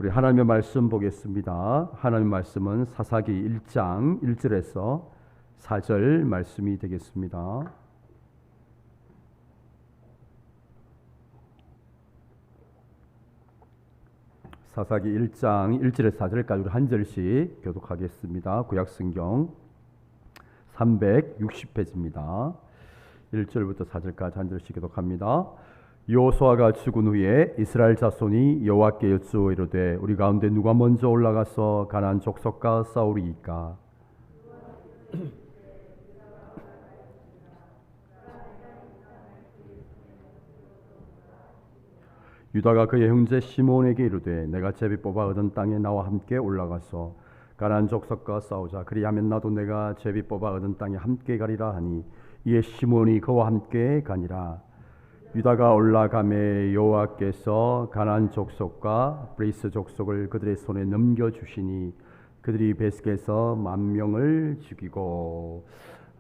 우리 하나님의 말씀 보겠습니다. 하나님의 말씀은 사사기 1장 1절에서 4절 말씀이 되겠습니다. 사사기 1장 1절에서 4절까지 우리 한 절씩 교독하겠습니다. 구약성경 360페이지입니다. 1절부터 4절까지 한 절씩 교독합니다. 여호수아가 죽은 후에 이스라엘 자손이 여호와께 여쭈어 이르되 우리 가운데 누가 먼저 올라가서 가나안 족속과 싸우리이까. 유다가 그의 형제 시몬에게 이르되 내가 제비 뽑아 얻은 땅에 나와 함께 올라가서 가나안 족속과 싸우자. 그리하면 나도 내가 제비 뽑아 얻은 땅에 함께 가리라 하니 이에 시몬이 그와 함께 가니라. 유다가 올라가매 여호와께서 가나안 족속과 브리스 족속을 그들의 손에 넘겨주시니 그들이 베스게에서 10,000명을 죽이고.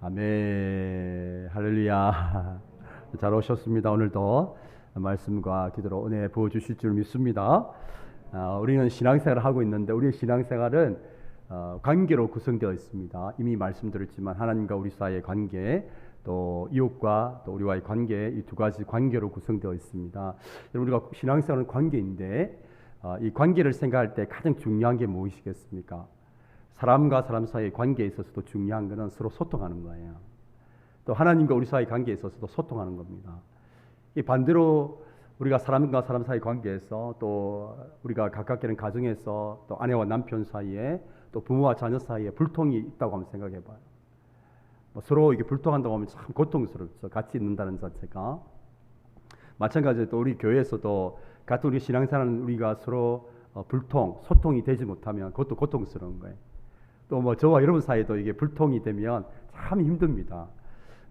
아멘. 할렐루야. 잘 오셨습니다. 오늘도 말씀과 기도로 은혜 부어주실 줄 믿습니다. 우리는 신앙생활을 하고 있는데 우리의 신앙생활은 관계로 구성되어 있습니다. 이미 말씀드렸지만 하나님과 우리 사이의 관계, 또 이웃과 또 우리와의 관계, 이 두 가지 관계로 구성되어 있습니다. 우리가 신앙생활은 관계인데 이 관계를 생각할 때 가장 중요한 게 무엇이겠습니까? 사람과 사람 사이의 관계에 있어서도 중요한 것은 서로 소통하는 거예요. 또 하나님과 우리 사이의 관계에 있어서도 소통하는 겁니다. 이 반대로 우리가 사람과 사람 사이 관계에서 또 우리가 가깝게는 가정에서 또 아내와 남편 사이에 또 부모와 자녀 사이에 불통이 있다고 한번 생각해 봐요. 서로 이게 불통한다고 하면 참 고통스럽죠. 같이 있는다는 자체가. 마찬가지로 또 우리 교회에서도 같은 우리 신앙생활은 우리가 서로 소통이 되지 못하면 그것도 고통스러운 거예요. 또 저와 여러분 사이에도 이게 불통이 되면 참 힘듭니다.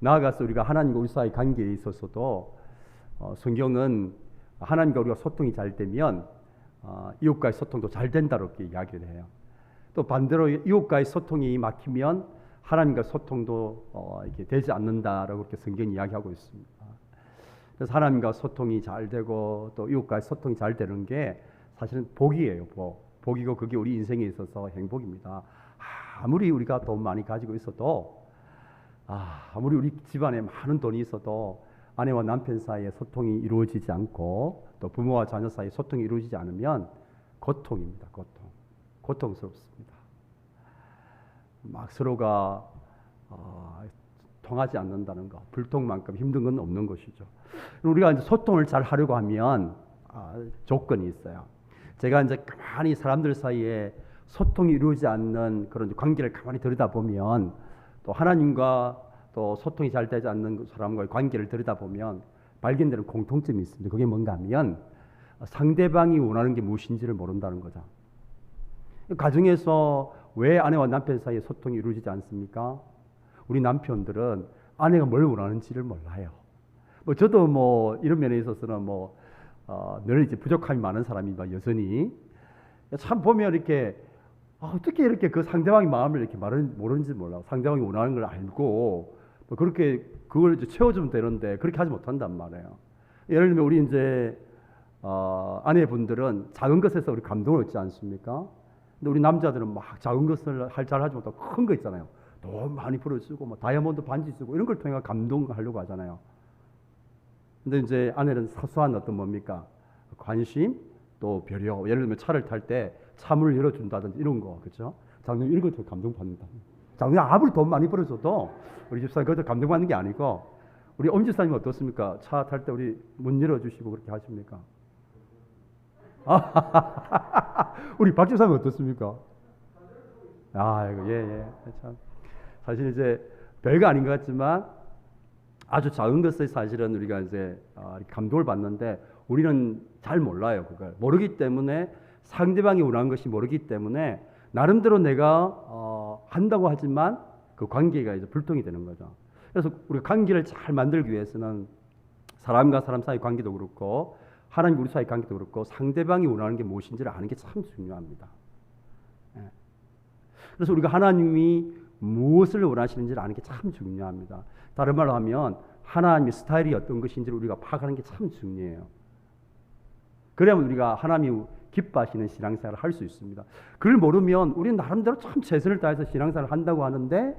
나아가서 우리가 하나님과 우리 사이 관계에 있어서도 성경은 하나님과 우리가 소통이 잘 되면 이웃과의 소통도 잘 된다 이렇게 이야기를 해요. 또 반대로 이웃과의 소통이 막히면 하나님과 소통도 이렇게 되지 않는다라고 그렇게 성경이 이야기하고 있습니다. 그래서 하나님과 소통이 잘 되고 또 이웃과의 소통이 잘 되는 게 사실은 복이에요. 복이고 그게 우리 인생에 있어서 행복입니다. 아무리 우리가 돈 많이 가지고 있어도 아무리 우리 집안에 많은 돈이 있어도 아내와 남편 사이에 소통이 이루어지지 않고 또 부모와 자녀 사이에 소통이 이루어지지 않으면 고통입니다. 고통스럽습니다. 막 서로가 통하지 않는다는 거, 불통만큼 힘든 건 없는 것이죠. 우리가 이제 소통을 잘 하려고 하면 조건이 있어요. 제가 이제 가만히 사람들 사이에 소통이 이루어지지 않는 그런 관계를 가만히 들여다보면 또 하나님과 또 소통이 잘 되지 않는 사람과의 관계를 들여다보면 발견되는 공통점이 있습니다. 그게 뭔가 하면 상대방이 원하는 게 무엇인지를 모른다는 거죠. 가정에서 왜 아내와 남편 사이에 소통이 이루어지지 않습니까? 우리 남편들은 아내가 뭘 원하는지를 몰라요. 저도 이런 면에 있어서는 늘 이제 부족함이 많은 사람이다 여전히. 참 보면 이렇게 어떻게 이렇게 그 상대방의 마음을 이렇게 모르는지 몰라. 상대방이 원하는 걸 알고 그렇게 그걸 이제 채워주면 되는데 그렇게 하지 못한단 말이에요. 예를 들면 우리 이제 아내분들은 작은 것에서 우리 감동을 얻지 않습니까? 근데 우리 남자들은 막 작은 것을 잘하지 못하고 큰 거 있잖아요. 돈 많이 벌어주고 다이아몬드 반지 쓰고 이런 걸 통해 감동하려고 하잖아요. 근데 이제 아내는 사소한 어떤 뭡니까? 관심, 또 배려. 예를 들면 차를 탈 때 차문을 열어준다든지 이런 거, 그렇죠? 장님 이런 것도 감동받는다. 장님 아무리 돈 많이 벌어줘도 우리 집사님 그것도 감동받는 게 아니고 우리 엄 집사님 어떻습니까? 차 탈 때 우리 문 열어주시고 그렇게 하십니까? 우리 박 집사님 어떻습니까? 예. 참. 사실 이제 별거 아닌 것 같지만 아주 작은 것에 사실은 우리가 이제 감동을 받는데 우리는 잘 몰라요. 그걸 모르기 때문에 상대방이 원하는 것이 모르기 때문에 나름대로 내가 한다고 하지만 그 관계가 이제 불통이 되는 거죠. 그래서 우리가 관계를 잘 만들기 위해서는 사람과 사람 사이 관계도 그렇고 하나님과 우리 사이 관계도 그렇고 상대방이 원하는 게 무엇인지를 아는 게 참 중요합니다. 그래서 우리가 하나님이 무엇을 원하시는지를 아는 게 참 중요합니다. 다른 말로 하면 하나님의 스타일이 어떤 것인지를 우리가 파악하는 게 참 중요해요. 그러면 우리가 하나님이 기뻐하시는 신앙생활을 할 수 있습니다. 그걸 모르면 우리는 나름대로 참 최선을 다해서 신앙생활을 한다고 하는데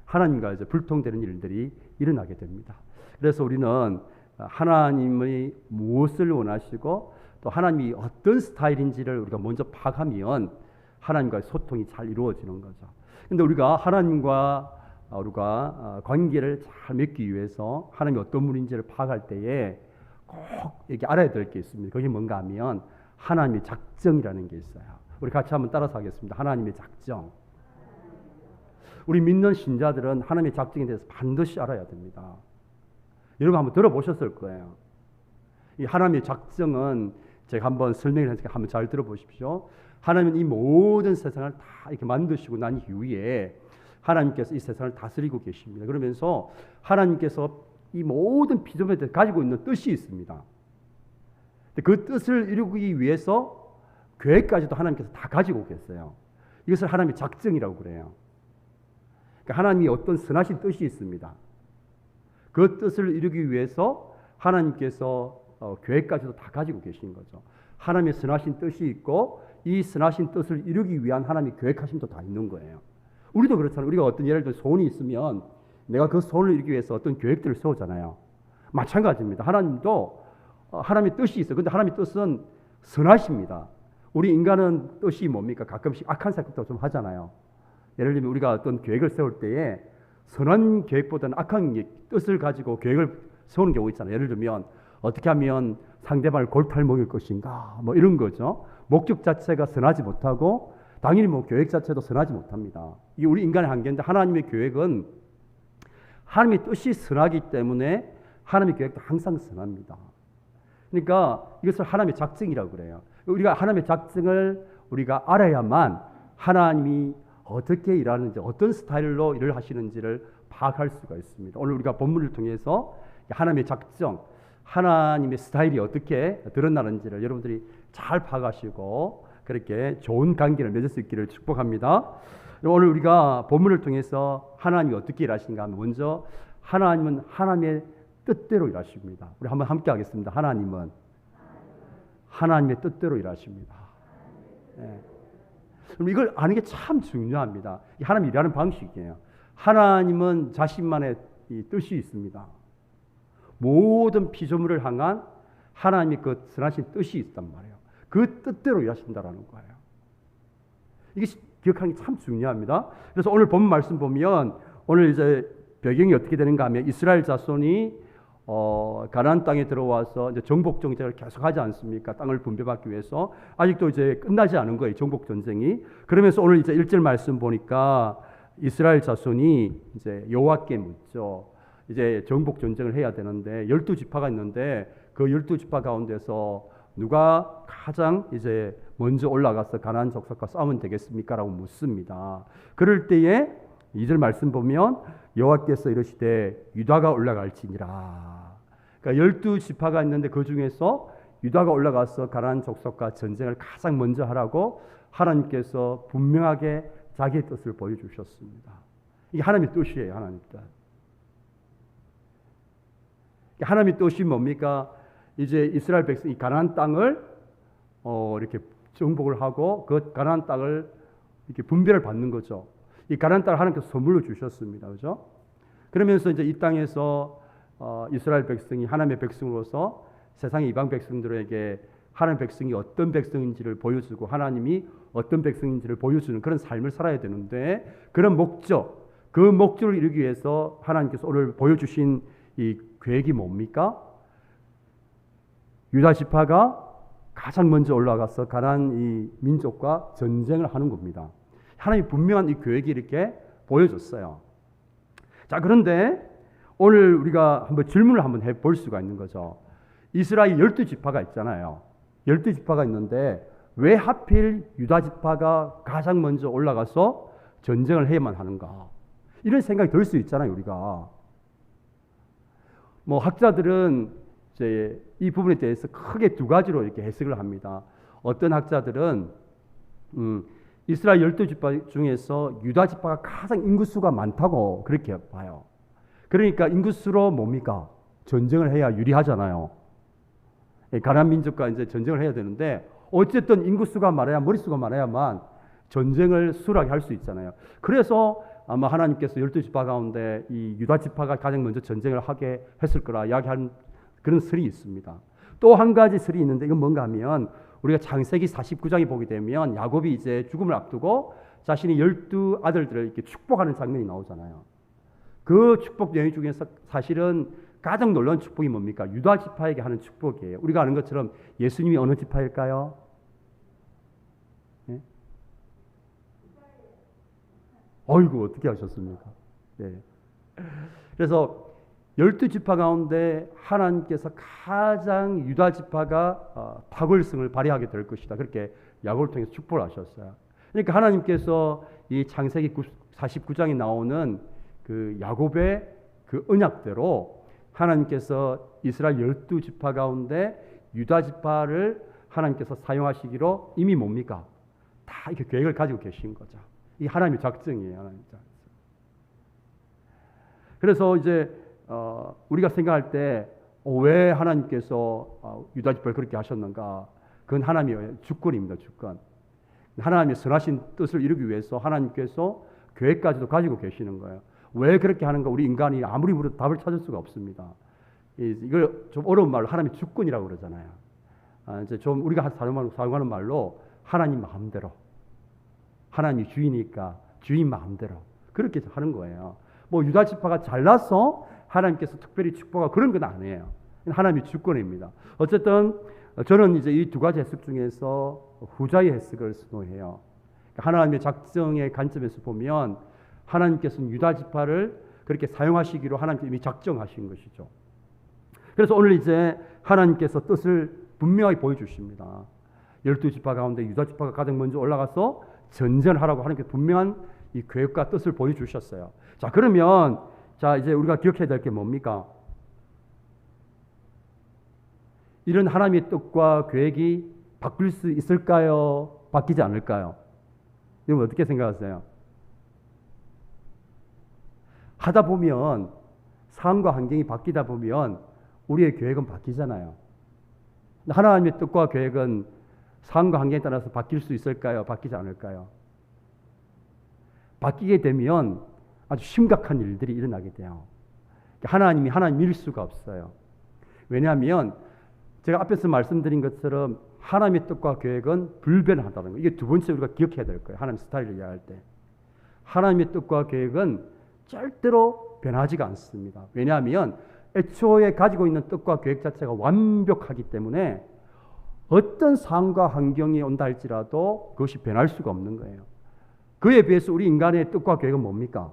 하나님과 이제 불통되는 일들이 일어나게 됩니다. 그래서 우리는 하나님의 무엇을 원하시고 또 하나님이 어떤 스타일인지를 우리가 먼저 파악하면 하나님과의 소통이 잘 이루어지는 거죠. 근데 우리가 하나님과 우리가 관계를 잘 맺기 위해서 하나님이 어떤 분인지를 파악할 때에 꼭 이렇게 알아야 될 게 있습니다. 그게 뭔가 하면 하나님의 작정이라는 게 있어요. 우리 같이 한번 따라서 하겠습니다. 하나님의 작정. 우리 믿는 신자들은 하나님의 작정에 대해서 반드시 알아야 됩니다. 여러분 한번 들어보셨을 거예요. 이 하나님의 작정은 제가 한번 설명을 해서 한번 잘 들어보십시오. 하나님은 이 모든 세상을 다 이렇게 만드시고 난 이후에 하나님께서 이 세상을 다스리고 계십니다. 그러면서 하나님께서 이 모든 피조물에 대해서 가지고 있는 뜻이 있습니다. 그 뜻을 이루기 위해서 계획까지도 하나님께서 다 가지고 계세요. 이것을 하나님의 작정이라고 그래요. 그러니까 하나님이 어떤 선하신 뜻이 있습니다. 그 뜻을 이루기 위해서 하나님께서 계획까지도 다 가지고 계신 거죠. 하나님의 선하신 뜻이 있고 이 선하신 뜻을 이루기 위한 하나님의 계획하심도 다 있는 거예요. 우리도 그렇잖아요. 우리가 어떤 예를 들어 소원이 있으면 내가 그 소원을 이루기 위해서 어떤 계획들을 세우잖아요. 마찬가지입니다. 하나님도 하나님의 뜻이 있어요. 그런데 하나님의 뜻은 선하십니다. 우리 인간은 뜻이 뭡니까? 가끔씩 악한 생각도 좀 하잖아요. 예를 들면 우리가 어떤 계획을 세울 때에 선한 계획보다는 악한 뜻을 가지고 계획을 세우는 경우 있잖아요. 예를 들면 어떻게 하면 상대방을 골탈 먹일 것인가 뭐 이런 거죠. 목적 자체가 선하지 못하고 당연히 뭐 계획 자체도 선하지 못합니다. 이게 우리 인간의 한계인데 하나님의 계획은 하나님의 뜻이 선하기 때문에 하나님의 계획도 항상 선합니다. 그러니까 이것을 하나님의 작정이라고 그래요. 우리가 하나님의 작정을 우리가 알아야만 하나님이 어떻게 일하는지 어떤 스타일로 일을 하시는지를 파악할 수가 있습니다. 오늘 우리가 본문을 통해서 하나님의 작정, 하나님의 스타일이 어떻게 드러나는지를 여러분들이 잘 파악하시고 그렇게 좋은 관계를 맺을 수 있기를 축복합니다. 오늘 우리가 본문을 통해서 하나님이 어떻게 일하시는가 하면 먼저 하나님은 하나님의 뜻대로 일하십니다. 우리 한번 함께 하겠습니다. 하나님은 하나님의 뜻대로 일하십니다. 네. 그럼 이걸 아는 게 참 중요합니다. 하나님이 일하는 방식이에요. 하나님은 자신만의 이 뜻이 있습니다. 모든 피조물을 향한 하나님의 그 선하신 뜻이 있단 말이에요. 그 뜻대로 일하신다라는 거예요. 이게 기억하는 게 참 중요합니다. 그래서 오늘 본 말씀 보면 오늘 이제 배경이 어떻게 되는가 하면 이스라엘 자손이 가나안 땅에 들어와서 이제 정복 정책을 계속하지 않습니까? 땅을 분배받기 위해서 아직도 이제 끝나지 않은 거예요. 정복 전쟁이. 그러면서 오늘 이제 1절 말씀 보니까 이스라엘 자손이 이제 여호와께 묻죠. 이제 정복 전쟁을 해야 되는데 12지파가 있는데 그 12지파 가운데서 누가 가장 이제 먼저 올라가서 가나안 족속과 싸우면 되겠습니까라고 묻습니다. 그럴 때에 2절 말씀 보면 여호와께서 이르시되 유다가 올라갈지니라. 그러니까 12지파가 있는데 그 중에서 유다가 올라가서 가나안 족속과 전쟁을 가장 먼저 하라고 하나님께서 분명하게 자기의 뜻을 보여주셨습니다. 이게 하나님의 뜻이에요. 하나님의 뜻. 하나님의 뜻이 뭡니까? 이제 이스라엘 백성이 가나안 땅을 이렇게 정복을 하고 그 가나안 땅을 이렇게 분배를 받는 거죠. 이 가나안 땅을 하나님께서 선물로 주셨습니다. 그죠? 그러면서 이제 이 땅에서 이스라엘 백성이 하나님의 백성으로서 세상의 이방 백성들에게 하나님의 백성이 어떤 백성인지를 보여주고 하나님이 어떤 백성인지를 보여주는 그런 삶을 살아야 되는데 그런 목적, 그 목적을 이루기 위해서 하나님께서 오늘 보여주신 이 계획이 뭡니까? 유다 지파가 가장 먼저 올라가서 가나안 이 민족과 전쟁을 하는 겁니다. 하나님이 분명한 이 계획이 이렇게 보여줬어요. 자, 그런데 오늘 우리가 한번 질문을 한번 해볼 수가 있는 거죠. 이스라엘 12지파가 있잖아요. 12지파가 있는데 왜 하필 유다 지파가 가장 먼저 올라가서 전쟁을 해야만 하는가? 이런 생각이 들 수 있잖아요, 우리가. 뭐 학자들은 이제 이 부분에 대해서 크게 두 가지로 이렇게 해석을 합니다. 어떤 학자들은 이스라엘 12지파 중에서 유다 지파가 가장 인구수가 많다고 그렇게 봐요. 그러니까 인구수로 뭡니까? 전쟁을 해야 유리하잖아요. 가나안 민족과 이제 전쟁을 해야 되는데 어쨌든 인구수가 많아야 머릿수가 많아야만 전쟁을 수월하게 할 수 있잖아요. 그래서 아마 하나님께서 12지파 가운데 이 유다 지파가 가장 먼저 전쟁을 하게 했을 거라 이야기하는 그런 설이 있습니다. 또 한 가지 설이 있는데 이건 뭔가 하면 우리가 창세기 49장에 보게 되면 야곱이 이제 죽음을 앞두고 자신이 12아들들을 이렇게 축복하는 장면이 나오잖아요. 그 축복 내용 중에서 사실은 가장 놀라운 축복이 뭡니까? 유다 지파에게 하는 축복이에요. 우리가 아는 것처럼 예수님이 어느 지파일까요? 네? 어이구 어떻게 하셨습니까? 네. 그래서 12지파 가운데 하나님께서 가장 유다 지파가 탁월성을 발휘하게 될 것이다. 그렇게 야곱을 통해서 축복을 하셨어요. 그러니까 하나님께서 이 창세기 49장에 나오는 그 야곱의 그 언약대로 하나님께서 이스라엘 12지파 가운데 유다 지파를 하나님께서 사용하시기로 이미 뭡니까? 다 이렇게 계획을 가지고 계신 거죠. 이게 하나님의 작정이에요. 하나님의 작정. 그래서 이제 우리가 생각할 때 왜 하나님께서 유다 지파를 그렇게 하셨는가? 그건 하나님의 주권입니다. 주권. 하나님의 선하신 뜻을 이루기 위해서 하나님께서 계획까지도 가지고 계시는 거예요. 왜 그렇게 하는가? 우리 인간이 아무리 물어도 답을 찾을 수가 없습니다. 이걸 좀 어려운 말로 하나님의 주권이라고 그러잖아요. 이제 좀 우리가 사용하는 말로 하나님 마음대로. 하나님이 주이니까 주인 마음대로 그렇게 하는 거예요. 뭐 유다 지파가 잘나서 하나님께서 특별히 축복하고 그런 건 아니에요. 하나님의 주권입니다. 어쨌든 저는 이제 이 두 가지 해석 중에서 후자의 해석을 선호해요. 하나님의 작정의 관점에서 보면 하나님께서는 유다 지파를 그렇게 사용하시기로 하나님께서 이미 작정하신 것이죠. 그래서 오늘 이제 하나님께서 뜻을 분명하게 보여주십니다. 12지파 가운데 유다 지파가 가장 먼저 올라가서 전쟁하라고 하나님께서 분명한 이 계획과 뜻을 보여주셨어요. 자, 그러면 자 이제 우리가 기억해야 될 게 뭡니까? 이런 하나님의 뜻과 계획이 바뀔 수 있을까요? 바뀌지 않을까요? 여러분 어떻게 생각하세요? 하다 보면 상황과 환경이 바뀌다 보면 우리의 계획은 바뀌잖아요. 하나님의 뜻과 계획은 상황과 환경에 따라서 바뀔 수 있을까요? 바뀌지 않을까요? 바뀌게 되면 아주 심각한 일들이 일어나게 돼요. 하나님일 수가 없어요. 왜냐하면 제가 앞에서 말씀드린 것처럼 하나님의 뜻과 계획은 불변하다는 거예요. 이게 두 번째 우리가 기억해야 될 거예요. 하나님 스타일을 이해할 때. 하나님의 뜻과 계획은 절대로 변하지가 않습니다. 왜냐하면 애초에 가지고 있는 뜻과 계획 자체가 완벽하기 때문에 어떤 상황과 환경이 온다 할지라도 그것이 변할 수가 없는 거예요. 그에 비해서 우리 인간의 뜻과 계획은 뭡니까?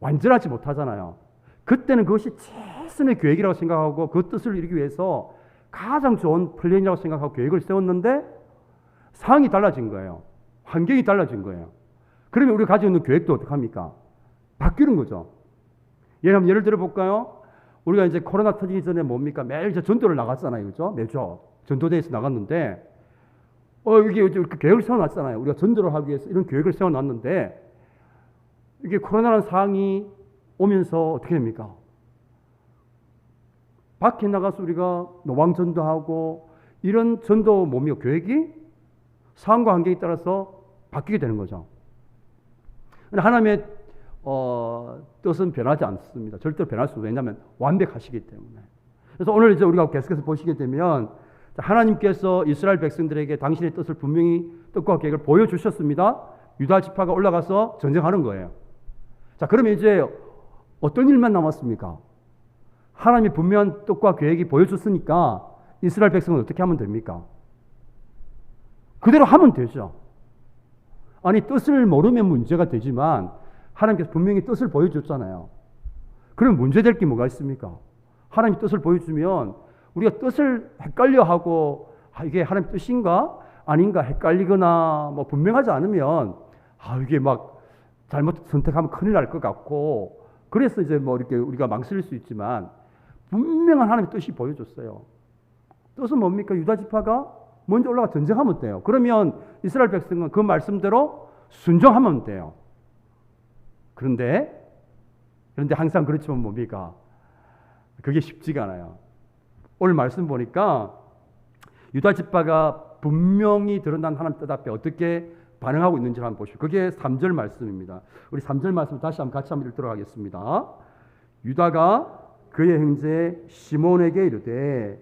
완전하지 못하잖아요. 그때는 그것이 최선의 계획이라고 생각하고 그 뜻을 이루기 위해서 가장 좋은 플랜이라고 생각하고 계획을 세웠는데 상황이 달라진 거예요. 환경이 달라진 거예요. 그러면 우리가 가지고 있는 계획도 어떡합니까? 바뀌는 거죠. 예를 들어 볼까요? 우리가 이제 코로나 터지기 전에 뭡니까? 매일 이제 전도를 나갔잖아요. 그죠? 매주 전도대에서 나갔는데 이게 이렇게 계획을 세워놨잖아요. 우리가 전도를 하기 위해서 이런 계획을 세워놨는데 이게 코로나라는 상황이 오면서 어떻게 됩니까? 밖에 나가서 우리가 노방전도하고 이런 전도 뭡니까? 계획이 상황과 환경에 따라서 바뀌게 되는 거죠. 하나님의 뜻은 변하지 않습니다. 절대로 변할 수 없어요. 왜냐하면 완벽하시기 때문에. 그래서 오늘 이제 우리가 계속해서 보시게 되면 하나님께서 이스라엘 백성들에게 당신의 뜻을 분명히 뜻과 계획을 보여주셨습니다. 유다 지파가 올라가서 전쟁하는 거예요. 자, 그러면 이제 어떤 일만 남았습니까? 하나님이 분명한 뜻과 계획이 보여줬으니까 이스라엘 백성은 어떻게 하면 됩니까? 그대로 하면 되죠. 아니 뜻을 모르면 문제가 되지만 하나님께서 분명히 뜻을 보여줬잖아요. 그럼 문제될 게 뭐가 있습니까? 하나님이 뜻을 보여주면 우리가 뜻을 헷갈려하고 이게 하나님 뜻인가 아닌가 헷갈리거나 뭐 분명하지 않으면 이게 막 잘못 선택하면 큰일 날 것 같고 그래서 이제 뭐 이렇게 우리가 망설일 수 있지만 분명한 하나님의 뜻이 보여줬어요. 뜻은 뭡니까? 유다 지파가 먼저 올라가 전쟁하면 돼요. 그러면 이스라엘 백성은 그 말씀대로 순종하면 돼요. 그런데 항상 그렇지만 뭡니까? 그게 쉽지가 않아요. 오늘 말씀 보니까 유다 지파가 분명히 드러난 하나님 뜻 앞에 어떻게 반응하고 있는지를 한번 보시죠. 그게 3절 말씀입니다. 우리 3절 말씀 다시 한번 같이 한번 읽도록 하겠습니다. 유다가 그의 형제 시몬에게 이르되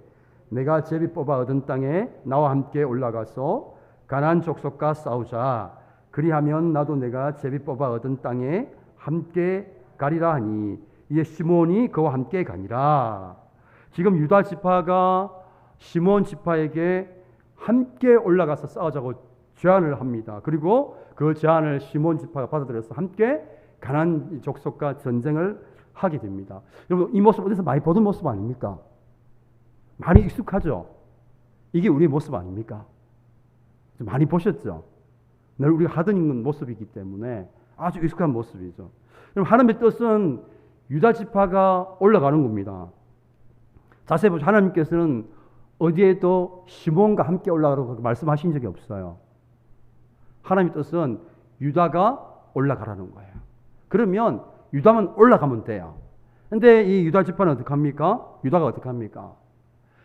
내가 제비 뽑아 얻은 땅에 나와 함께 올라가서 가나안 족속과 싸우자. 그리하면 나도 내가 제비 뽑아 얻은 땅에 함께 가리라 하니 이에 시몬이 그와 함께 가니라. 지금 유다 지파가 시몬 지파에게 함께 올라가서 싸우자고 제안을 합니다. 그리고 그 제안을 시몬 지파가 받아들여서 함께 가나안 족속과 전쟁을 하게 됩니다. 여러분 이 모습 어디서 많이 보던 모습 아닙니까? 많이 익숙하죠? 이게 우리의 모습 아닙니까? 많이 보셨죠? 늘 우리가 하던 모습이기 때문에 아주 익숙한 모습이죠. 여러분 하나님의 뜻은 유다 지파가 올라가는 겁니다. 자세히 보시면 하나님께서는 어디에도 시몬과 함께 올라가라고 말씀하신 적이 없어요. 하나님의 뜻은 유다가 올라가라는 거예요. 그러면 유다만 올라가면 돼요. 근데 이 유다 지파는 어떻게 합니까? 유다가 어떻게 합니까?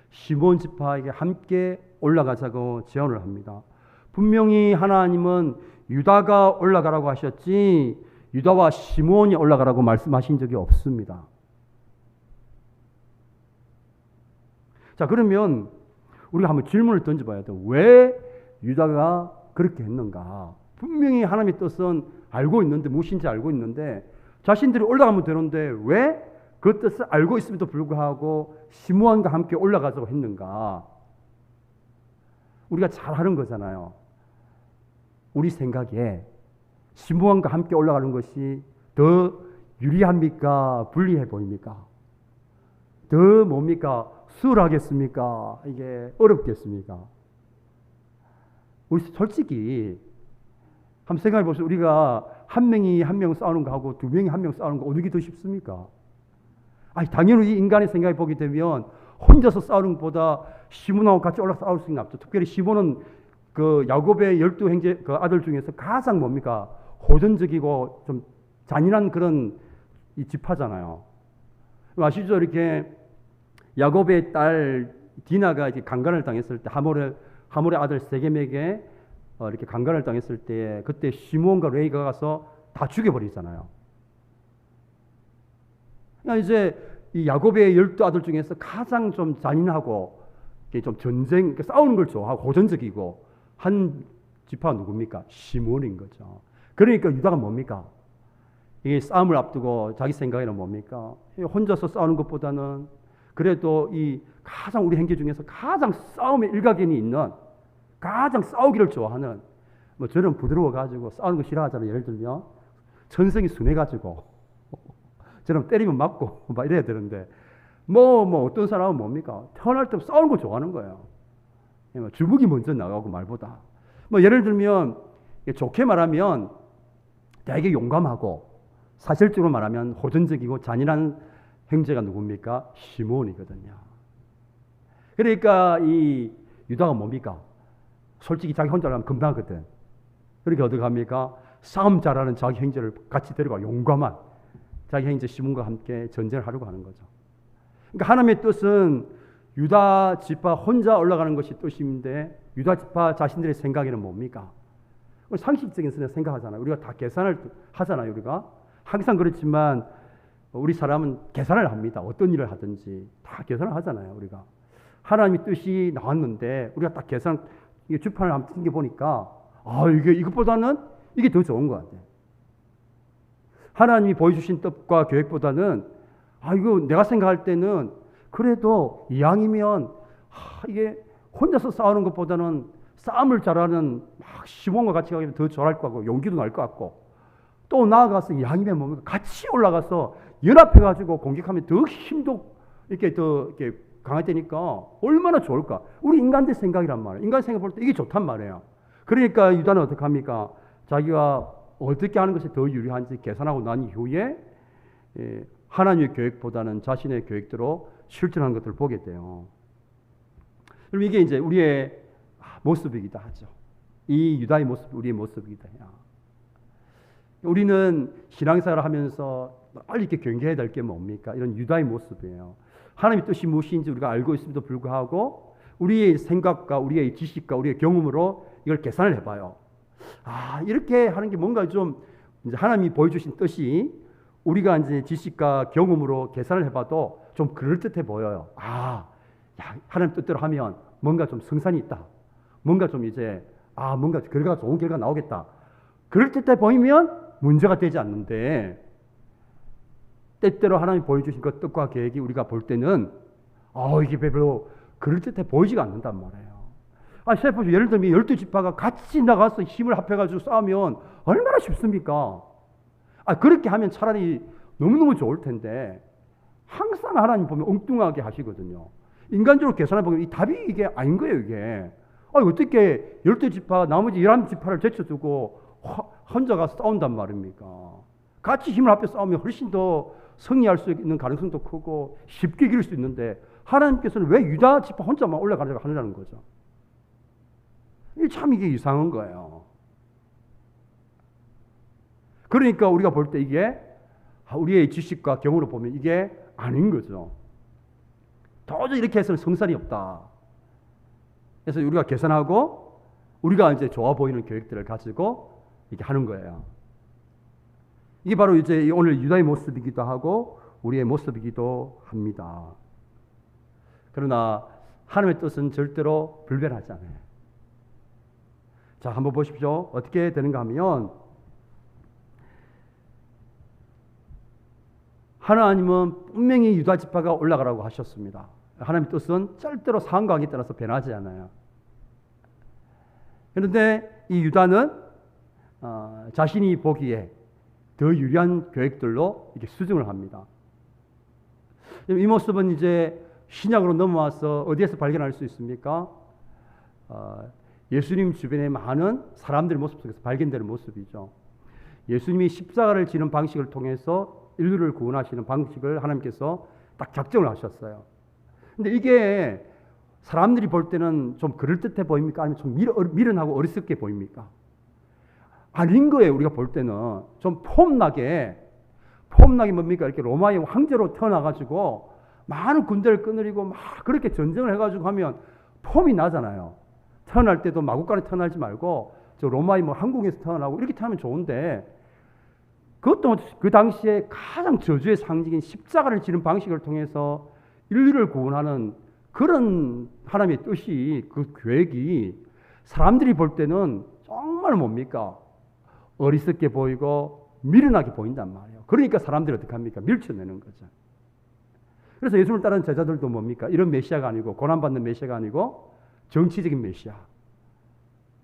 시몬 지파에게 함께 올라가자고 제안을 합니다. 분명히 하나님은 유다가 올라가라고 하셨지 유다와 시몬이 올라가라고 말씀하신 적이 없습니다. 자, 그러면 우리가 한번 질문을 던져봐야 돼요. 왜 유다가 그렇게 했는가? 분명히 하나님의 뜻은 알고 있는데, 무엇인지 알고 있는데 자신들이 올라가면 되는데 왜 그 뜻을 알고 있음에도 불구하고 시므온과 함께 올라가자고 했는가? 우리가 잘 하는 거잖아요. 우리 생각에 시므온과 함께 올라가는 것이 더 유리합니까? 불리해 보입니까? 더 뭡니까? 수월하겠습니까? 이게 어렵겠습니까? 우리 솔직히 한번 생각해 보세요. 우리가 한 명이 한 명 싸우는 거하고 두 명이 한 명 싸우는 거 어느 게 더 쉽습니까? 아니, 당연히 인간의 생각에 보게 되면 혼자서 싸우는 것보다 시몬하고 같이 올라서 싸울 수 있는 게 없죠. 특별히 시몬은 그 야곱의 12형제 그 아들 중에서 가장 뭡니까? 호전적이고 좀 잔인한 그런 이 지파잖아요. 아시죠? 이렇게 야곱의 딸 디나가 이렇게 강간을 당했을 때 하몰의 아들 세겜에게 이렇게 강간을 당했을 때 그때 시몬과 레이가 가서 다 죽여버리잖아요. 그러니까 이제 이 야곱의 12아들 중에서 가장 좀 잔인하고 좀 전쟁, 싸우는 걸 좋아하고 호전적이고 한 지파가 누굽니까? 시몬인 거죠. 그러니까 유다가 뭡니까? 이게 싸움을 앞두고 자기 생각에는 뭡니까? 혼자서 싸우는 것보다는 그래도 이 가장 우리 형제 중에서 가장 싸움에 일가견이 있는 가장 싸우기를 좋아하는 뭐 저는 부드러워가지고 싸우는 거 싫어하잖아요. 예를 들면 천성이 순해가지고 저는 때리면 맞고 막 이래야 되는데 뭐 어떤 사람은 뭡니까? 태어날 때 싸우는 거 좋아하는 거예요. 주먹이 먼저 나가고 말보다. 뭐 예를 들면 좋게 말하면 되게 용감하고 사실적으로 말하면 호전적이고 잔인한 형제가 누굽니까? 시몬이거든요. 그러니까 이 유다가 뭡니까? 솔직히 자기 혼자 하면 금방 하거든. 그러니까 어떻게 합니까? 싸움 잘하는 자기 형제를 같이 데리고 용감한 자기 형제 시몬과 함께 전쟁을 하려고 하는 거죠. 그러니까 하나님의 뜻은 유다 지파 혼자 올라가는 것이 뜻인데 유다 지파 자신들의 생각에는 뭡니까? 상식적인 생각하잖아요. 우리가 다 계산을 하잖아요. 우리가 항상 그렇지만 우리 사람은 계산을 합니다. 어떤 일을 하든지 다 계산을 하잖아요. 우리가 하나님의 뜻이 나왔는데 우리가 딱 주판을 한번 튕겨보니까 이것보다는 이게 더 좋은 것 같아요. 하나님이 보여주신 뜻과 계획보다는 이거 내가 생각할 때는 그래도 이왕이면 이게 혼자서 싸우는 것보다는 싸움을 잘하는 시몬과 같이 가면 더 잘할 것 같고 용기도 날 것 같고 또 나아가서 이왕이면 뭡니까? 같이 올라가서 연합해가지고 공격하면 더 힘도 이렇게 강할 때니까 얼마나 좋을까? 우리 인간들 생각이란 말이에요. 인간 생각 볼 때 이게 좋단 말이에요. 그러니까 유다는 어떻게 합니까? 자기가 어떻게 하는 것이 더 유리한지 계산하고 난 이후에 하나님의 계획보다는 자신의 계획대로 실천하는 것들을 보게 돼요. 그럼 이게 이제 우리의 모습이기도 하죠. 이 유다의 모습이 우리의 모습이기도 해요. 우리는 신앙생활을 하면서 빨리 이렇게 경계해야 될 게 뭡니까? 이런 유다의 모습이에요. 하나님의 뜻이 무엇인지 우리가 알고 있음에도 불구하고 우리의 생각과 우리의 지식과 우리의 경험으로 이걸 계산을 해봐요. 이렇게 하는 게 뭔가 좀 이제 하나님이 보여주신 뜻이 우리가 이제 지식과 경험으로 계산을 해봐도 좀 그럴듯해 보여요. 하나님 뜻대로 하면 뭔가 좀 승산이 있다. 뭔가 좀 이제 뭔가 좋은 결과가 나오겠다. 그럴듯해 보이면 문제가 되지 않는데 때때로 하나님이 보여주신 그 뜻과 계획이 우리가 볼 때는 이게 별로 그럴듯해 보이지가 않는단 말이에요. 셰프 예를 들면 12지파가 같이 나가서 힘을 합해가지고 싸우면 얼마나 쉽습니까? 그렇게 하면 차라리 너무너무 좋을 텐데 항상 하나님 보면 엉뚱하게 하시거든요. 인간적으로 계산해 보면 이 답이 이게 아닌 거예요, 이게. 어떻게 12지파 나머지 11지파를 제쳐두고 혼자가 싸운단 말입니까? 같이 힘을 합해 싸우면 훨씬 더 승리할 수 있는 가능성도 크고 쉽게 이길 수 있는데 하나님께서는 왜 유다 지파 혼자만 올라가려고 하느냐는 거죠. 참 이게 이상한 거예요. 그러니까 우리가 볼 때 이게 우리의 지식과 경험으로 보면 이게 아닌 거죠. 도저히 이렇게 해서는 성산이 없다. 그래서 우리가 계산하고 우리가 이제 좋아 보이는 계획들을 가지고 이렇게 하는 거예요. 이게 바로 이제 오늘 유다의 모습이기도 하고 우리의 모습이기도 합니다. 그러나 하나님의 뜻은 절대로 불변하지 않아요. 자, 한번 보십시오. 어떻게 되는가 하면 하나님은 분명히 유다 지파가 올라가라고 하셨습니다. 하나님의 뜻은 절대로 상황과 관계에 따라서 변하지 않아요. 그런데 이 유다는 자신이 보기에 더 유리한 계획들로 이렇게 수정을 합니다. 이 모습은 이제 신약으로 넘어와서 어디에서 발견할 수 있습니까? 예수님 주변에 많은 사람들의 모습 속에서 발견되는 모습이죠. 예수님이 십자가를 지는 방식을 통해서 인류를 구원하시는 방식을 하나님께서 딱 작정을 하셨어요. 근데 이게 사람들이 볼 때는 좀 그럴듯해 보입니까? 아니면 좀 미련하고 어리석게 보입니까? 아닌 거예요. 우리가 볼 때는 좀 폼나게 뭡니까? 이렇게 로마의 황제로 태어나가지고 많은 군대를 거느리고 막 그렇게 전쟁을 해가지고 하면 폼이 나잖아요. 태어날 때도 마국간에 태어나지 말고 저 로마의 항공에서 태어나고 이렇게 태어나면 좋은데 그것도 그 당시에 가장 저주의 상징인 십자가를 지는 방식을 통해서 인류를 구원하는 그런 하나님의 뜻이 그 계획이 사람들이 볼 때는 정말 뭡니까? 어리석게 보이고 미련하게 보인단 말이에요. 그러니까 사람들이 어떻게 합니까? 밀쳐내는 거죠. 그래서 예수를 따르는 제자들도 뭡니까? 이런 메시아가 아니고 고난받는 메시아가 아니고 정치적인 메시아.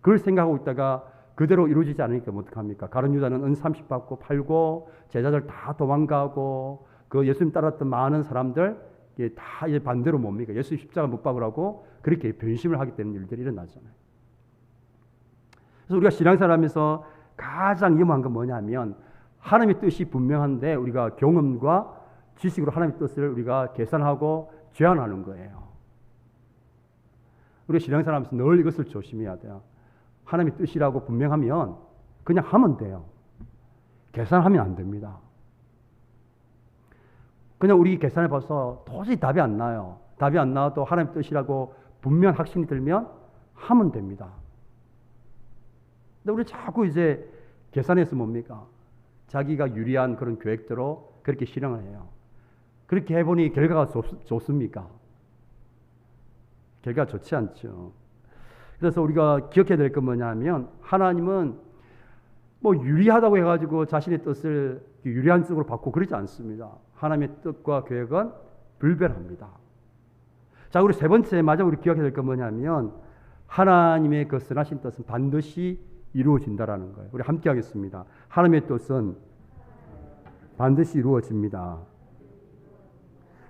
그걸 생각하고 있다가 그대로 이루어지지 않으니까 어떡합니까? 가룟 유다는 은 30 받고 팔고 제자들 다 도망가고 그 예수님 따랐던 많은 사람들 다 이제 반대로 뭡니까? 예수님 십자가 못 박으라고 그렇게 변심을 하게 되는 일들이 일어나잖아요. 그래서 우리가 신앙생활하면서 가장 위험한 건 뭐냐면 하나님의 뜻이 분명한데 우리가 경험과 지식으로 하나님의 뜻을 우리가 계산하고 제한하는 거예요. 우리가 신앙생활하면서 늘 이것을 조심해야 돼요. 하나님의 뜻이라고 분명하면 그냥 하면 돼요. 계산하면 안 됩니다. 그냥 우리 계산해봐서 도저히 답이 안 나요. 답이 안 나와도 하나님의 뜻이라고 분명한 확신이 들면 하면 됩니다. 근데 우리 자꾸 이제 계산해서 뭡니까? 자기가 유리한 그런 계획대로 그렇게 실행을 해요. 그렇게 해보니 결과가 좋습니까? 결과가 좋지 않죠. 그래서 우리가 기억해야 될 건 뭐냐면 하나님은 유리하다고 해가지고 자신의 뜻을 유리한 쪽으로 바꾸고 그러지 않습니다. 하나님의 뜻과 계획은 불변합니다. 자, 우리 세 번째 마지막 우리 기억해야 될 건 뭐냐면 하나님의 그 선하신 뜻은 반드시 이루어진다라는 거예요. 우리 함께 하겠습니다. 하나님의 뜻은 반드시 이루어집니다.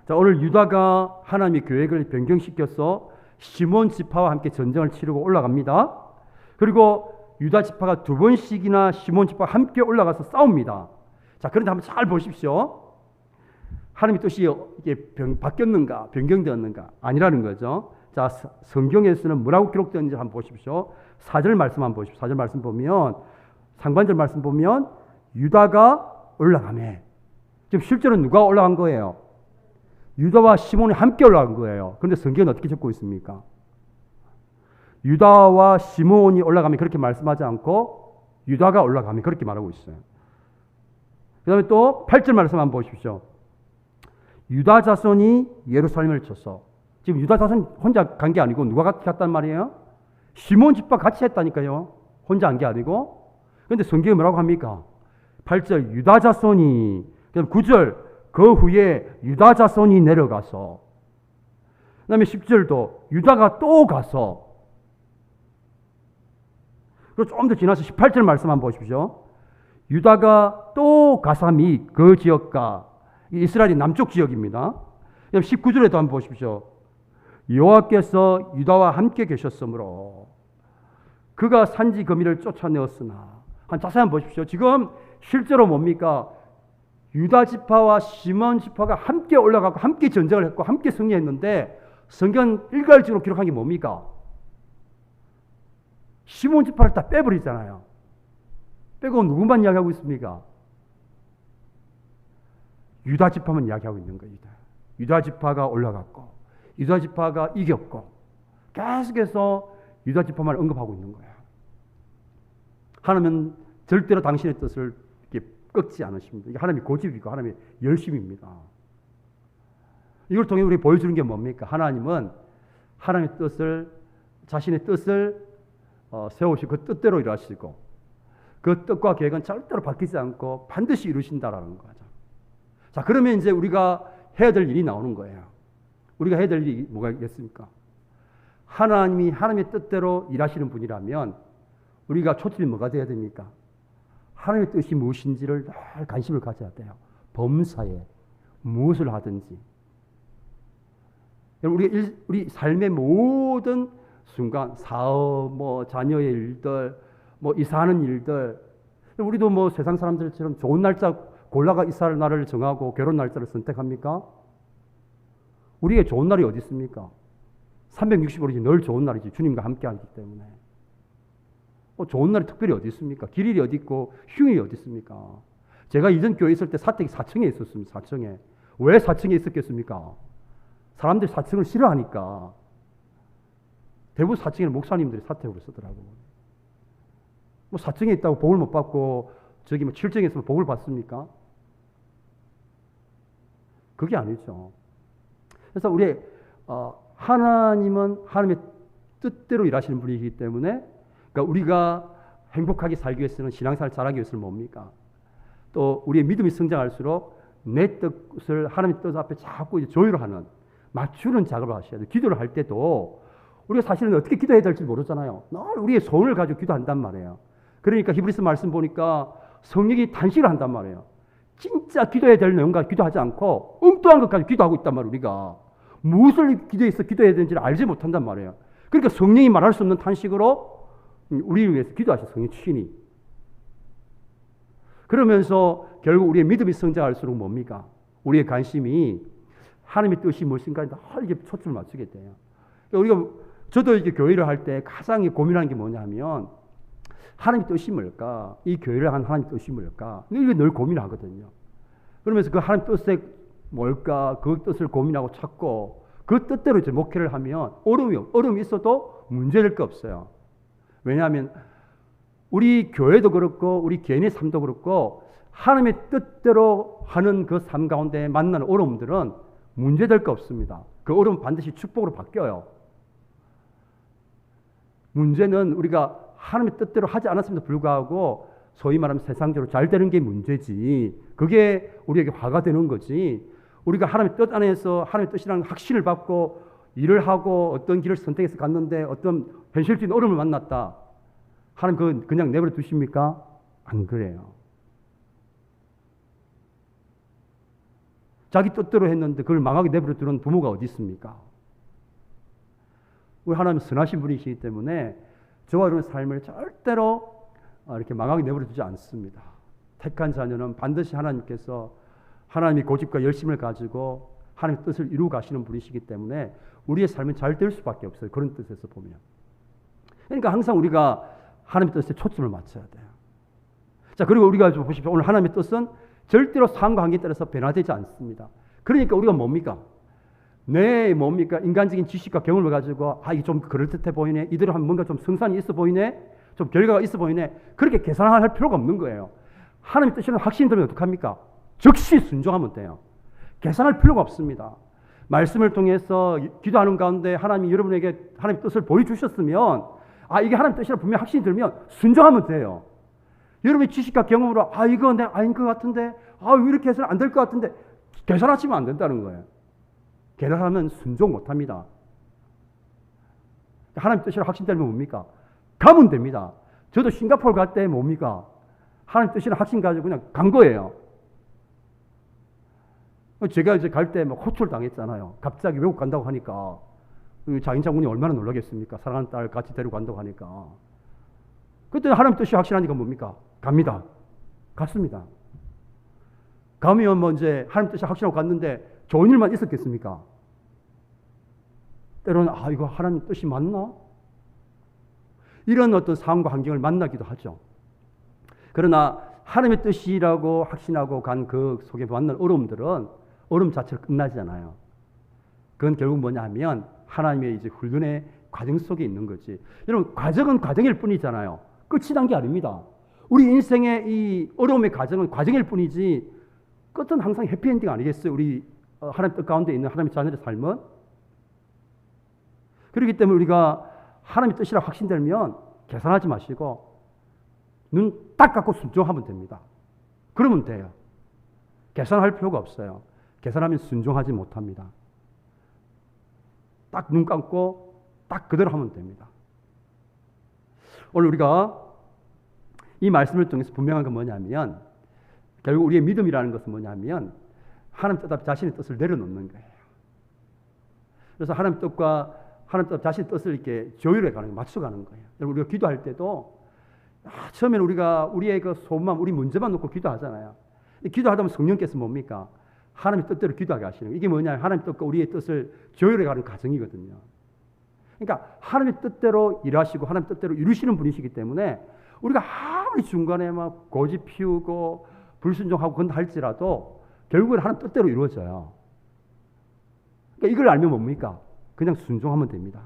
자, 오늘 유다가 하나님의 계획을 변경시켜서 시몬 지파와 함께 전쟁을 치르고 올라갑니다. 그리고 유다 지파가 두 번씩이나 시몬 지파와 함께 올라가서 싸웁니다. 자, 그런데 한번 잘 보십시오. 하나님의 뜻이 이게 바뀌었는가, 변경되었는가? 아니라는 거죠. 자, 성경에서는 뭐라고 기록되었는지 한번 보십시오. 4절 말씀 한번 보십시오. 4절 말씀 보면, 상반절 말씀 보면, 유다가 올라가네. 지금 실제로 누가 올라간 거예요? 유다와 시몬이 함께 올라간 거예요. 그런데 성경은 어떻게 적고 있습니까? 유다와 시므온이 올라가면 그렇게 말씀하지 않고 유다가 올라가면 그렇게 말하고 있어요. 그 다음에 또 8절 말씀 한번 보십시오. 유다 자손이 예루살렘을 쳤어. 지금 유다 자손 혼자 간 게 아니고 누가 같이 갔단 말이에요? 시므온 집과 같이 했다니까요. 혼자 한 게 아니고. 그런데 성경이 뭐라고 합니까? 8절 유다 자손이, 그다음 9절 그 후에 유다 자손이 내려가서, 그 다음에 10절도 유다가 또 가서, 그리고 좀 더 지나서 18절 말씀 한번 보십시오. 유다가 또 가사 및 그 지역과, 이스라엘이 남쪽 지역입니다. 19절에도 한번 보십시오. 여호와께서 유다와 함께 계셨으므로 그가 산지 거미를 쫓아내었으나. 한 자세히 한번 보십시오. 지금 실제로 뭡니까? 유다 지파와 시몬 지파가 함께 올라가고 함께 전쟁을 했고 함께 승리했는데 성경 일괄적으로 기록한 게 뭡니까? 시몬 지파를 다 빼버리잖아요. 빼고 누구만 이야기하고 있습니까? 유다 지파만 이야기하고 있는 겁니다. 유다 지파가 올라갔고 유다 지파가 이겼고 계속해서 유다 지파만 언급하고 있는 거예요. 하나님은 절대로 당신의 뜻을 이렇게 꺾지 않으십니다. 이게 하나님의 고집이고 하나님의 열심입니다. 이걸 통해 우리 보여주는 게 뭡니까? 하나님은 하나님의 뜻을, 자신의 뜻을 세우시고 그 뜻대로 일하시고 그 뜻과 계획은 절대로 바뀌지 않고 반드시 이루신다라는 거죠. 자, 그러면 이제 우리가 해야 될 일이 나오는 거예요. 우리가 해야 될 일이 뭐가 있겠습니까? 하나님이 하나님의 뜻대로 일하시는 분이라면 우리가 초점이 뭐가 돼야 됩니까? 하나님의 뜻이 무엇인지를 늘 관심을 가져야 돼요. 범사에 무엇을 하든지. 우리 삶의 모든 순간, 사업, 자녀의 일들, 이사하는 일들, 우리도 세상 사람들처럼 좋은 날짜 골라가 이사할 날을 정하고 결혼 날짜를 선택합니까? 우리의 좋은 날이 어디 있습니까? 365일이 늘 좋은 날이지. 주님과 함께 하기 때문에. 좋은 날이 특별히 어디 있습니까? 길일이 어디 있고 휴일이 어디 있습니까? 제가 이전 교회에 있을 때 사택이 4층에 있었습니다. 4층에. 왜 4층에 있었겠습니까? 사람들이 4층을 싫어하니까. 대부분 4층에는 목사님들이 사택으로 쓰더라고요. 4층에 있다고 복을 못 받고 저기 7층에 있으면 복을 받습니까? 그게 아니죠. 그래서 우리 하나님은 하나님의 뜻대로 일하시는 분이기 때문에, 그러니까 우리가 행복하게 살기 위해서는, 신앙생활 잘하기 위해서는 뭡니까? 또 우리의 믿음이 성장할수록 내 뜻을 하나님의 뜻 앞에 자꾸 조율하는, 맞추는 작업을 하셔야 돼요. 기도를 할 때도 우리가 사실은 어떻게 기도해야 될지 모르잖아요. 늘 우리의 소원을 가지고 기도한단 말이에요. 그러니까 히브리서 말씀 보니까 성령이 탄식을 한단 말이에요. 진짜 기도해야 될 내용과 기도하지 않고 엉뚱한 것까지 기도하고 있단 말이에요. 우리가 무엇을 기도해야 되는지를 알지 못한단 말이에요. 그러니까 성령이 말할 수 없는 탄식으로 우리를 위해서 기도하셔, 성령 친히. 그러면서 결국 우리의 믿음이 성장할수록 뭡니까? 우리의 관심이 하나님의 뜻이 무엇인가에 늘 이게 초점을 맞추게 돼요. 그러니까 저도 이렇게 교회를 할 때 가장 고민하는 게 뭐냐면, 하나님의 뜻이 뭘까? 이 교회를 한 하나님의 뜻이 뭘까? 이게 늘 고민하거든요. 그러면서 그 하나님의 뜻이 뭘까? 그 뜻을 고민하고 찾고 그 뜻대로 이제 목회를 하면 어려움이 있어도 문제될 게 없어요. 왜냐하면 우리 교회도 그렇고 우리 개인의 삶도 그렇고 하나님의 뜻대로 하는 그 삶 가운데 만나는 어려움들은 문제될 게 없습니다. 그 어려움은 반드시 축복으로 바뀌어요. 문제는 우리가 하나님의 뜻대로 하지 않았음에도 불구하고 소위 말하면 세상적으로 잘 되는 게 문제지, 그게 우리에게 화가 되는 거지, 우리가 하나님의 뜻 안에서 하나님의 뜻이라는 확신을 받고 일을 하고 어떤 길을 선택해서 갔는데 어떤 현실적인 어려움을 만났다. 하나님 그냥 내버려 두십니까? 안 그래요. 자기 뜻대로 했는데 그걸 망하게 내버려 두는 부모가 어디 있습니까? 우리 하나님은 선하신 분이시기 때문에 저와 여러분의 삶을 절대로 이렇게 망하게 내버려 두지 않습니다. 택한 자녀는 반드시 하나님께서 하나님의 고집과 열심을 가지고 하나님의 뜻을 이루어 가시는 분이시기 때문에 우리의 삶은 잘 될 수밖에 없어요. 그런 뜻에서 보면. 그러니까 항상 우리가 하나님의 뜻에 초점을 맞춰야 돼요. 자, 그리고 우리가 좀 보십시오. 오늘 하나님의 뜻은 절대로 상황과 관계에 따라서 변화되지 않습니다. 그러니까 우리가 뭡니까? 내 뭡니까 인간적인 지식과 경험을 가지고 이게 좀 그럴듯해 보이네, 이대로 하면 뭔가 좀 성산이 있어 보이네, 좀 결과가 있어 보이네, 그렇게 계산할 필요가 없는 거예요. 하나님의 뜻이라는 확신이 들면 어떡합니까? 즉시 순종하면 돼요. 계산할 필요가 없습니다. 말씀을 통해서 기도하는 가운데 하나님이 여러분에게 하나님의 뜻을 보여주셨으면 이게 하나님의 뜻이라 분명히 확신이 들면 순종하면 돼요. 여러분의 지식과 경험으로 이거 내가 아닌 것 같은데 이렇게 해서는 안 될 것 같은데 계산하시면 안 된다는 거예요. 계산하면 순종 못합니다. 하나님 뜻이라 확신되면 뭡니까? 가면 됩니다. 저도 싱가포르 갈 때 뭡니까? 하나님 뜻이라 확신 가지고 그냥 간 거예요. 제가 이제 갈 때 막 호출 당했잖아요. 갑자기 외국 간다고 하니까 자인 장군이 얼마나 놀라겠습니까? 사랑하는 딸 같이 데리고 간다고 하니까. 그때 하나님 뜻이 확실하니까 뭡니까? 갑니다. 갔습니다. 가면 뭐 이제 하나님 뜻이 확실하고 갔는데 좋은 일만 있었겠습니까? 때로는 이거 하나님 뜻이 맞나? 이런 어떤 상황과 환경을 만나기도 하죠. 그러나 하나님의 뜻이라고 확신하고 간 그 속에 만난 어려움들은 어려움 자체로 끝나지 않아요. 그건 결국 뭐냐 하면 하나님의 이제 훈련의 과정 속에 있는 거지. 여러분, 과정은 과정일 뿐이잖아요. 끝이 난 게 아닙니다. 우리 인생의 이 어려움의 과정은 과정일 뿐이지 끝은 항상 해피엔딩 아니겠어요? 우리 하나님 뜻 가운데 있는 하나님의 자녀의 삶은. 그렇기 때문에 우리가 하나님의 뜻이라 확신되면 계산하지 마시고 눈 딱 감고 순종하면 됩니다. 그러면 돼요. 계산할 필요가 없어요. 계산하면 순종하지 못합니다. 딱 눈 감고 딱 그대로 하면 됩니다. 오늘 우리가 이 말씀을 통해서 분명한 건 뭐냐면 결국 우리의 믿음이라는 것은 뭐냐면 하나님 뜻 앞에 자신의 뜻을 내려놓는 거예요. 그래서 하나님 뜻과 하나님 뜻 자신의 뜻을 이렇게 조율해 가는 거예요. 맞춰가는 거예요. 여러분, 우리가 기도할 때도 처음에는 우리가 우리의 그 소망, 우리 문제만 놓고 기도하잖아요. 기도하다 보면 성령께서 뭡니까? 하나님의 뜻대로 기도하게 하시는 거예요. 이게 뭐냐? 하나님의 뜻과 우리의 뜻을 조율해 가는 과정이거든요. 그러니까 하나님의 뜻대로 일하시고 하나님의 뜻대로 이루시는 분이시기 때문에 우리가 아무리 중간에 막 고집 피우고 불순종하고 그런다 할지라도 결국은 하나님 뜻대로 이루어져요. 그러니까 이걸 알면 뭡니까? 그냥 순종하면 됩니다.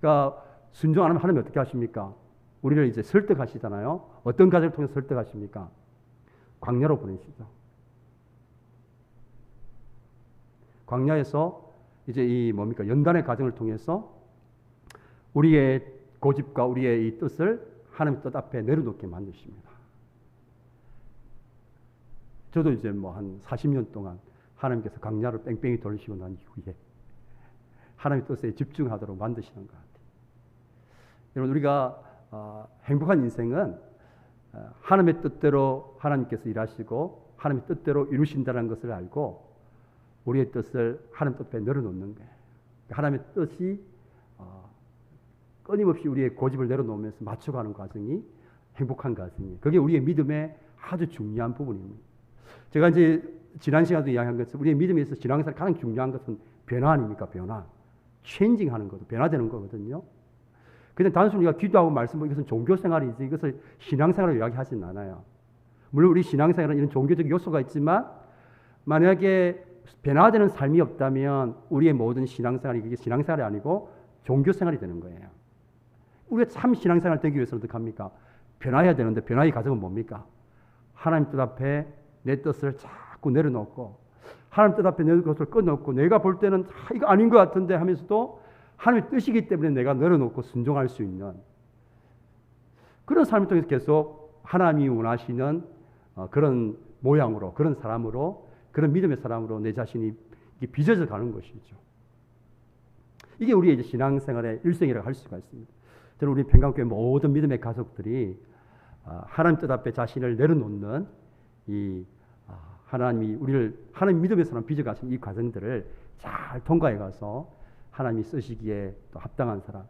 그러니까 순종 안 하면 하나님이 어떻게 하십니까? 우리를 이제 설득하시잖아요. 어떤 과정을 통해서 설득하십니까? 광야로 보내시죠. 광야에서 이제 이 뭡니까? 연단의 과정을 통해서 우리의 고집과 우리의 이 뜻을 하나님 뜻 앞에 내려놓게 만드십니다. 저도 이제 뭐 한 40년 동안 하나님께서 광야를 뺑뺑이 돌리시고 난 이후에 하나님의 뜻에 집중하도록 만드시는 것 같아요. 여러분, 우리가 행복한 인생은 하나님의 뜻대로 하나님께서 일하시고 하나님의 뜻대로 이루신다는 것을 알고 우리의 뜻을 하나님 뜻 앞에 내려놓는 거예요. 하나님의 뜻이 끊임없이 우리의 고집을 내려놓으면서 맞춰가는 과정이 행복한 과정이에요. 그게 우리의 믿음의 아주 중요한 부분입니다. 제가 이제 지난 시간에도 이야기한 것처럼 우리의 믿음에 있어서 신앙생활 가장 중요한 것은 변화 아닙니까? 변화. 체인징하는 거도 변화되는 거거든요. 그냥 단순히 우리가 기도하고 말씀하고 이것은 종교생활이지 이것을 신앙생활로 이야기하지는 않아요. 물론 우리 신앙생활은 이런 종교적 요소가 있지만 만약에 변화되는 삶이 없다면 우리의 모든 신앙생활이 그게 신앙생활이 아니고 종교생활이 되는 거예요. 우리가 참 신앙생활 되기 위해서는 어떻게 합니까? 변화해야 되는데 변화의 과정은 뭡니까? 하나님 뜻 앞에 내 뜻을 자꾸 내려놓고 하나님 뜻 앞에 내 것을 꺼놓고 내가 볼 때는 이거 아닌 것 같은데 하면서도 하나님의 뜻이기 때문에 내가 내려놓고 순종할 수 있는 그런 삶을 통해서 계속 하나님이 원하시는 그런 모양으로 그런 사람으로 그런 믿음의 사람으로 내 자신이 빚어져 가는 것이죠. 이게 우리의 이제 신앙생활의 일생이라고 할 수가 있습니다. 저는 우리 평강교회 모든 믿음의 가족들이 하나님 뜻 앞에 자신을 내려놓는 이 하나님이 우리를 하나님 믿음의 사람 빚어가신 이 과정들을 잘 통과해 가서 하나님이 쓰시기에 또 합당한 사람,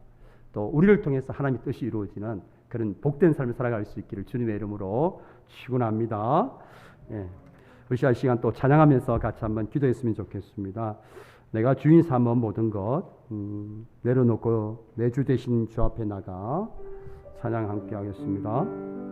또 우리를 통해서 하나님의 뜻이 이루어지는 그런 복된 삶을 살아갈 수 있기를 주님의 이름으로 축원합니다. 예. 우리 시간 또 찬양하면서 같이 한번 기도했으면 좋겠습니다. 내가 주인 삼은 모든 것 내려놓고 내 주 되신 주 앞에 나가 찬양 함께 하겠습니다.